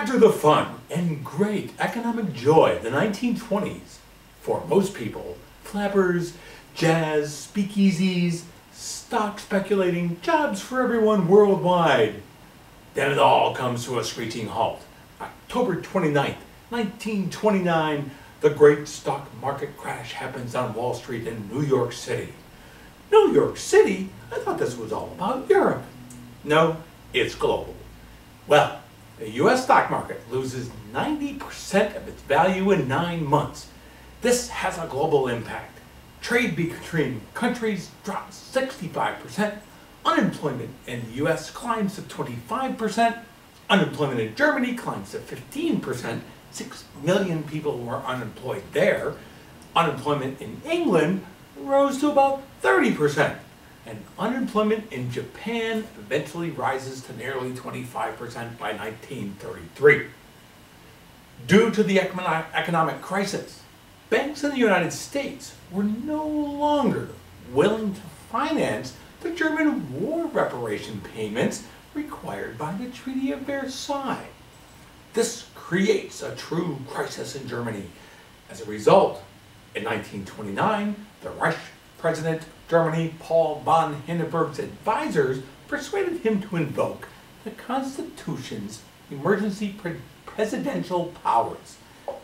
After the fun and great economic joy of the 1920s, for most people, flappers, jazz, speakeasies, stock speculating, jobs for everyone worldwide, then it all comes to a screeching halt. October 29th, 1929, the great stock market crash happens on Wall Street in New York City. New York City? I thought this was all about Europe. No, it's global. Well, the U.S. stock market loses 90% of its value in 9 months. This has a global impact. Trade between countries drops 65%. Unemployment in the U.S. climbs to 25%. Unemployment in Germany climbs to 15%. 6 million people were unemployed there. Unemployment in England rose to about 30%. And unemployment in Japan eventually rises to nearly 25% by 1933. Due to the economic crisis, banks in the United States were no longer willing to finance the German war reparation payments required by the Treaty of Versailles. This creates a true crisis in Germany. As a result, in 1929, the Reich President of Germany, Paul von Hindenburg's advisors persuaded him to invoke the Constitution's emergency presidential powers.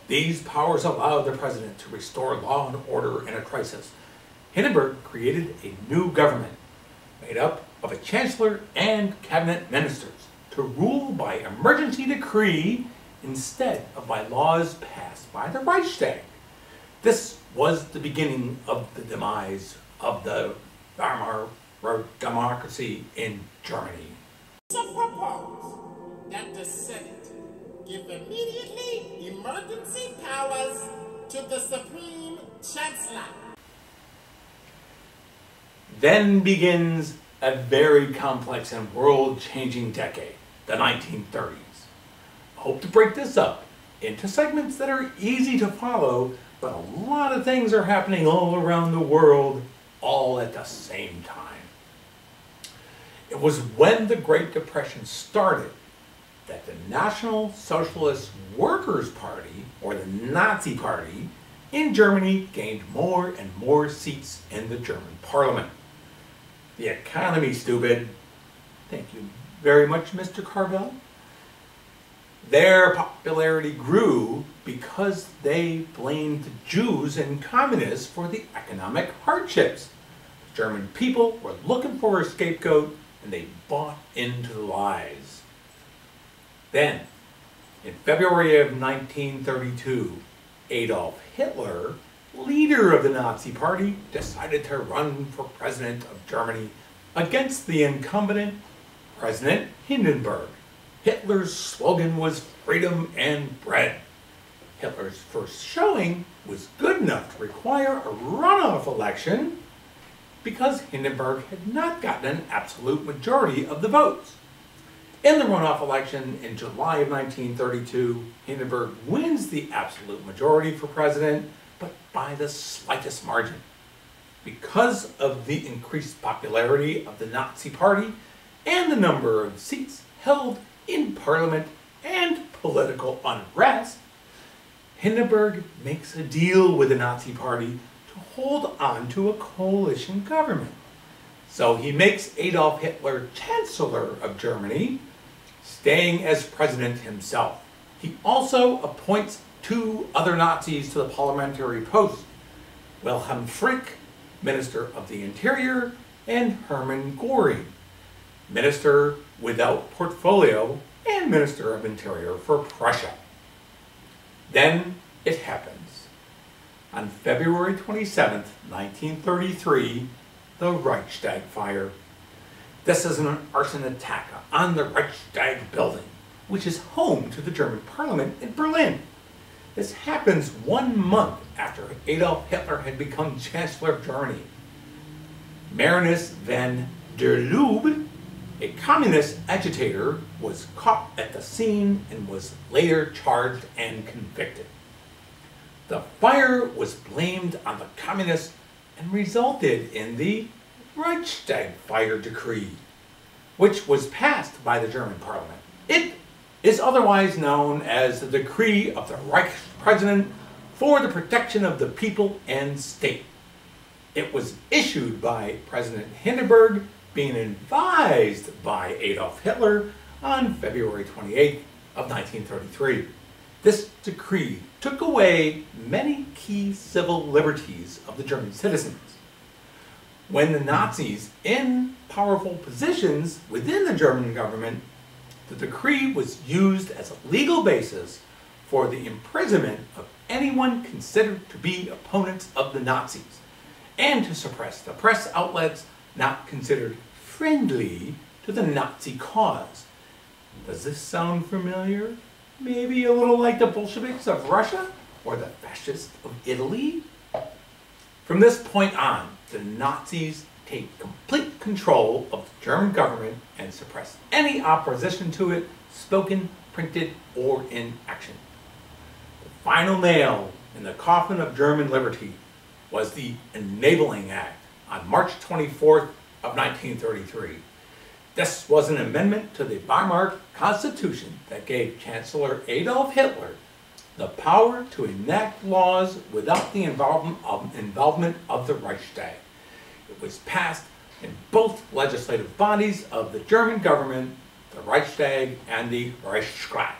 These powers allowed the president to restore law and order in a crisis. Hindenburg created a new government made up of a chancellor and cabinet ministers to rule by emergency decree instead of by laws passed by the Reichstag. This was the beginning of the demise of the Weimar democracy in Germany. Some propose that the Senate give immediately emergency powers to the Supreme Chancellor. Then begins a very complex and world-changing decade, the 1930s. I hope to break this up into segments that are easy to follow, but a lot of things are happening all around the world, all at the same time. It was when the Great Depression started that the National Socialist Workers' Party, or the Nazi Party, in Germany gained more and more seats in the German parliament. The economy, stupid. Thank you very much, Mr. Carvel. Their popularity grew because they blamed the Jews and communists for the economic hardships. The German people were looking for a scapegoat, and they bought into the lies. Then, in February of 1932, Adolf Hitler, leader of the Nazi Party, decided to run for president of Germany against the incumbent President Hindenburg. Hitler's slogan was freedom and bread. Hitler's first showing was good enough to require a runoff election because Hindenburg had not gotten an absolute majority of the votes. In the runoff election in July of 1932, Hindenburg wins the absolute majority for president, but by the slightest margin. Because of the increased popularity of the Nazi Party and the number of seats held in parliament and political unrest, Hindenburg makes a deal with the Nazi Party to hold on to a coalition government. So he makes Adolf Hitler Chancellor of Germany, staying as president himself. He also appoints 2 other Nazis to the parliamentary posts, Wilhelm Frick, Minister of the Interior, and Hermann Göring, Minister without portfolio and Minister of Interior for Prussia. Then it happens. On February 27, 1933, the Reichstag fire. This is an arson attack on the Reichstag building, which is home to the German parliament in Berlin. This happens 1 month after Adolf Hitler had become Chancellor of Germany. Marinus van der Lubbe, a communist agitator, was caught at the scene and was later charged and convicted. The fire was blamed on the communists and resulted in the Reichstag Fire Decree, which was passed by the German parliament. It is otherwise known as the Decree of the Reich President for the Protection of the People and State. It was issued by President Hindenburg, being advised by Adolf Hitler on February 28th of 1933. This decree took away many key civil liberties of the German citizens. When the Nazis in powerful positions within the German government, the decree was used as a legal basis for the imprisonment of anyone considered to be opponents of the Nazis, and to suppress the press outlets not considered friendly to the Nazi cause. Does this sound familiar? Maybe a little like the Bolsheviks of Russia or the fascists of Italy? From this point on, the Nazis take complete control of the German government and suppress any opposition to it, spoken, printed, or in action. The final nail in the coffin of German liberty was the Enabling Act on March 24th of 1933. This was an amendment to the Weimar Constitution that gave Chancellor Adolf Hitler the power to enact laws without the involvement of the Reichstag. It was passed in both legislative bodies of the German government, the Reichstag and the Reichsrat.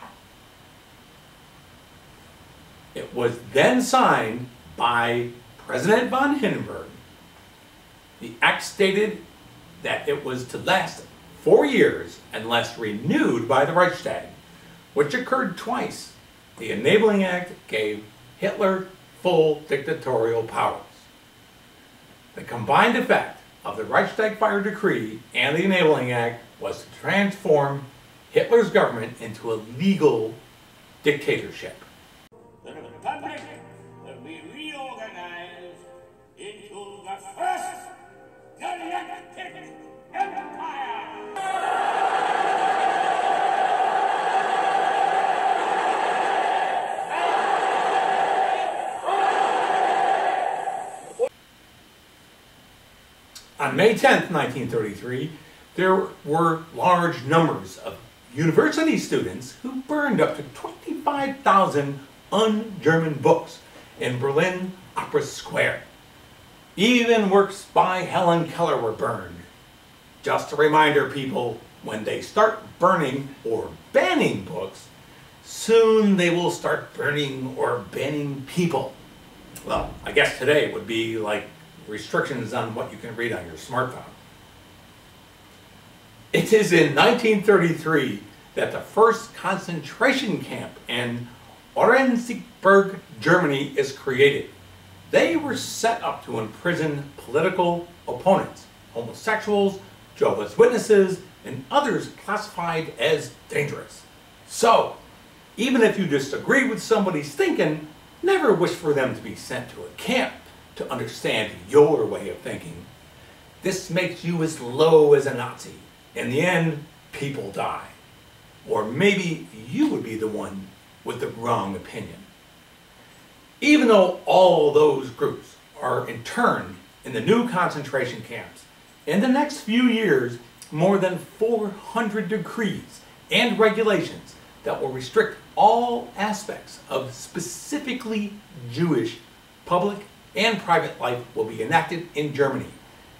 It was then signed by President von Hindenburg. The act stated that it was to last 4 years unless renewed by the Reichstag, which occurred twice. The Enabling Act gave Hitler full dictatorial powers. The combined effect of the Reichstag Fire Decree and the Enabling Act was to transform Hitler's government into a legal dictatorship. The Republic will be reorganized into the first galactic empire. On May 10th, 1933, there were large numbers of university students who burned up to 25,000 un-German books in Berlin Opera Square. Even works by Helen Keller were burned. Just a reminder, people, when they start burning or banning books, soon they will start burning or banning people. Well, I guess today it would be like restrictions on what you can read on your smartphone. It is in 1933 that the first concentration camp in Oranienburg, Germany is created. They were set up to imprison political opponents, homosexuals, Jehovah's Witnesses, and others classified as dangerous. So, even if you disagree with somebody's thinking, never wish for them to be sent to a camp to understand your way of thinking. This makes you as low as a Nazi. In the end, people die. Or maybe you would be the one with the wrong opinion. Even though all those groups are interned in the new concentration camps, in the next few years, more than 400 decrees and regulations that will restrict all aspects of specifically Jewish public and private life will be enacted in Germany.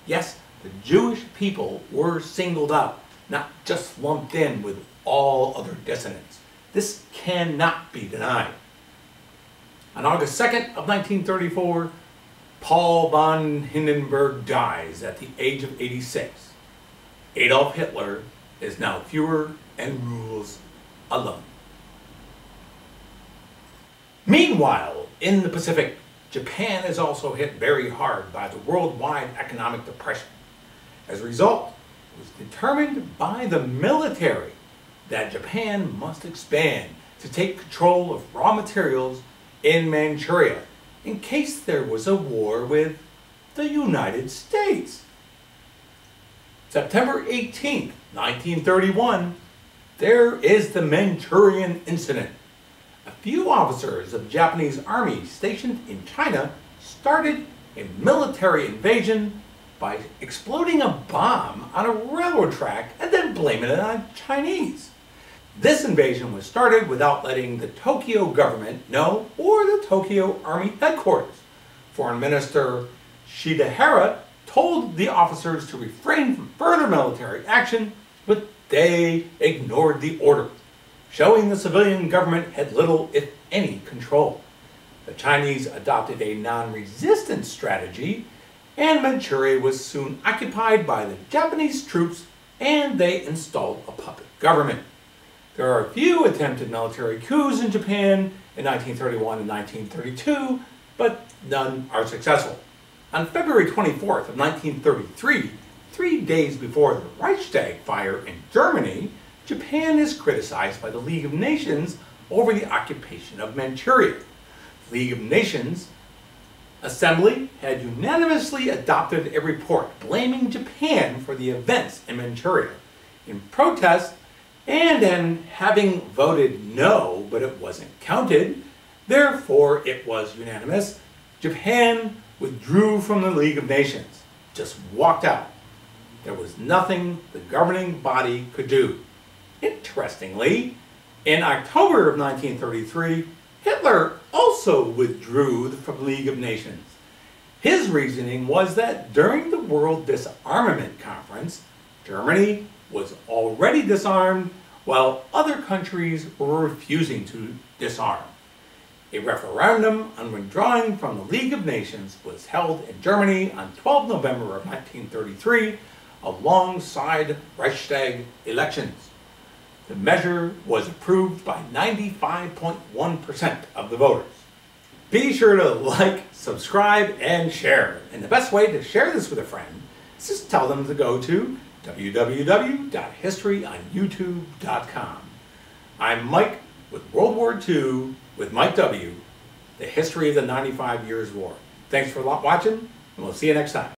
Yes, the Jewish people were singled out, not just lumped in with all other dissidents. This cannot be denied. On August 2nd of 1934, Paul von Hindenburg dies at the age of 86. Adolf Hitler is now Führer and rules alone. Meanwhile, in the Pacific, Japan is also hit very hard by the worldwide economic depression. As a result, it was determined by the military that Japan must expand to take control of raw materials in Manchuria in case there was a war with the United States. September 18th, 1931, there is the Manchurian Incident. A few officers of the Japanese army stationed in China started a military invasion by exploding a bomb on a railroad track and then blaming it on Chinese. This invasion was started without letting the Tokyo government know, or the Tokyo Army headquarters. Foreign Minister Shidehara told the officers to refrain from further military action, but they ignored the order, showing the civilian government had little, if any, control. The Chinese adopted a non-resistance strategy, and Manchuria was soon occupied by the Japanese troops, and they installed a puppet government. There are a few attempted military coups in Japan in 1931 and 1932, but none are successful. On February 24th of 1933, 3 days before the Reichstag fire in Germany, Japan is criticized by the League of Nations over the occupation of Manchuria. The League of Nations Assembly had unanimously adopted a report blaming Japan for the events in Manchuria. In protest, and in having voted no, but it wasn't counted, therefore it was unanimous, Japan withdrew from the League of Nations, just walked out. There was nothing the governing body could do. Interestingly, in October of 1933, Hitler also withdrew from the League of Nations. His reasoning was that during the World Disarmament Conference, Germany was already disarmed while other countries were refusing to disarm. A referendum on withdrawing from the League of Nations was held in Germany on 12 November of 1933 alongside Reichstag elections. The measure was approved by 95.1% of the voters. Be sure to like, subscribe, and share. And the best way to share this with a friend is just tell them to go to www.historyonyoutube.com. I'm Mike with World War II with Mike W., the history of the 95 Years' War. Thanks for watching, and we'll see you next time.